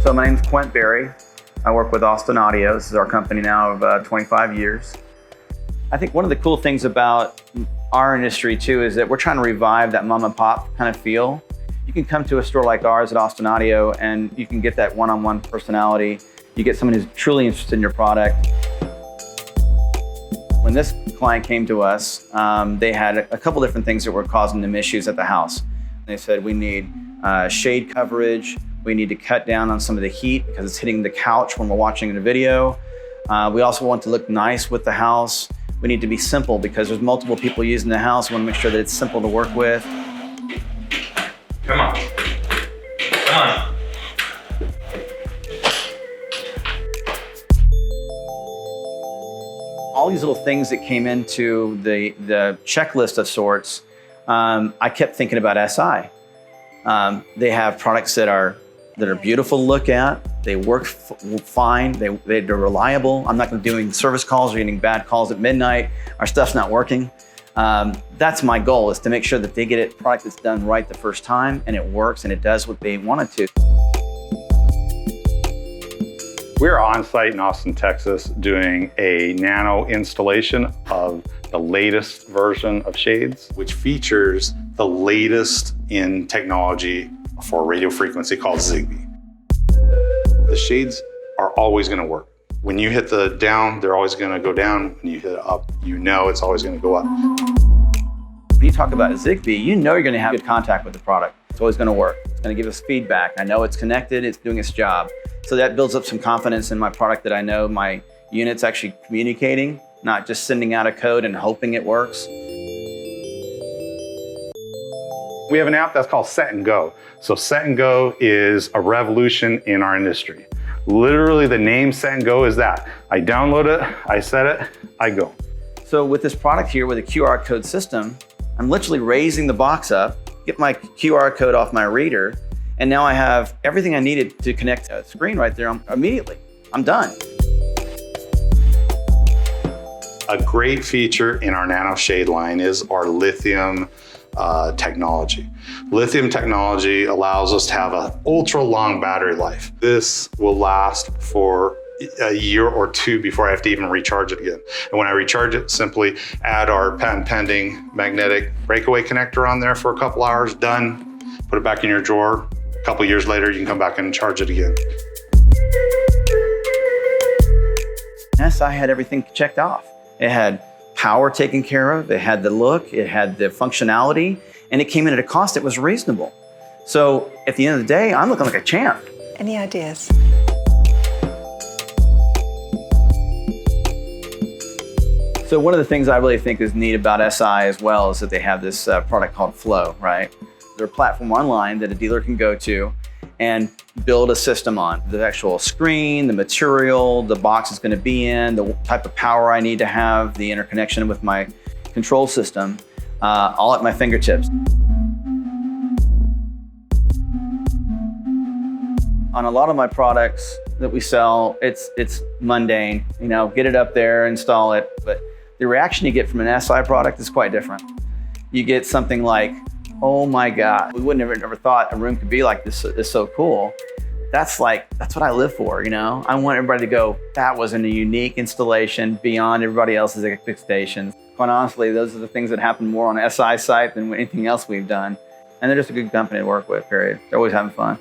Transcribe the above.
So my name's Quint Berry. I work with Austin Audio. This is our company now of 25 years. I think one of the cool things about our industry too is that we're trying to revive that mom and pop kind of feel. You can come to a store like ours at Austin Audio and you can get that one-on-one personality. You get someone who's truly interested in your product. When this client came to us, they had a couple different things that were causing them issues at the house. They said, we need shade coverage. We need to cut down on some of the heat because it's hitting the couch when we're watching the video. We also want to look nice with the house. We need to be simple because there's multiple people using the house. We want to make sure that it's simple to work with. Come on. Come on. All these little things that came into the checklist of sorts, I kept thinking about SI. They have products that are beautiful to look at. They work fine. They're reliable. I'm not going to be doing service calls or getting bad calls at midnight. Our stuff's not working. That's my goal, is to make sure that they get a product that's done right the first time and it works and it does what they want it to. We're on site in Austin, Texas, doing a nano installation of the latest version of shades, which features the latest in technology for radio frequency called Zigbee. The shades are always going to work. When you hit the down, they're always going to go down. When you hit it up, you know it's always going to go up. When you talk about Zigbee, you know you're going to have good contact with the product. It's always going to work. It's going to give us feedback. I know it's connected, it's doing its job. So that builds up some confidence in my product that I know my unit's actually communicating, not just sending out a code and hoping it works. We have an app that's called Set and Go. So Set and Go is a revolution in our industry. Literally the name Set and Go is that. I download it, I set it, I go. So with this product here with a QR code system, I'm literally raising the box up, get my QR code off my reader, and now I have everything I needed to connect to a screen right there immediately. I'm done. A great feature in our nano shade line is our lithium technology. Lithium technology allows us to have an ultra long battery life. This will last for a year or two before I have to even recharge it again. And when I recharge it, simply add our patent pending magnetic breakaway connector on there for a couple hours, done. Put it back in your drawer. A couple years later, you can come back and charge it again. SI had everything checked off. It had power taken care of, it had the look, it had the functionality, and it came in at a cost that was reasonable. So at the end of the day, I'm looking like a champ. Any ideas? So one of the things I really think is neat about SI as well is that they have this product called Flow, right? They're a platform online that a dealer can go to and build a system on. The actual screen, the material, the box it's going to be in, the type of power I need to have, the interconnection with my control system, all at my fingertips. On a lot of my products that we sell, it's mundane. You know, get it up there, install it, but the reaction you get from an SI product is quite different. You get something like, oh my God, we wouldn't have ever thought a room could be like this. It's so cool. That's what I live for, you know? I want everybody to go, that was a unique installation beyond everybody else's expectations. Quite honestly, those are the things that happen more on SI site than anything else we've done. And they're just a good company to work with, period. They're always having fun.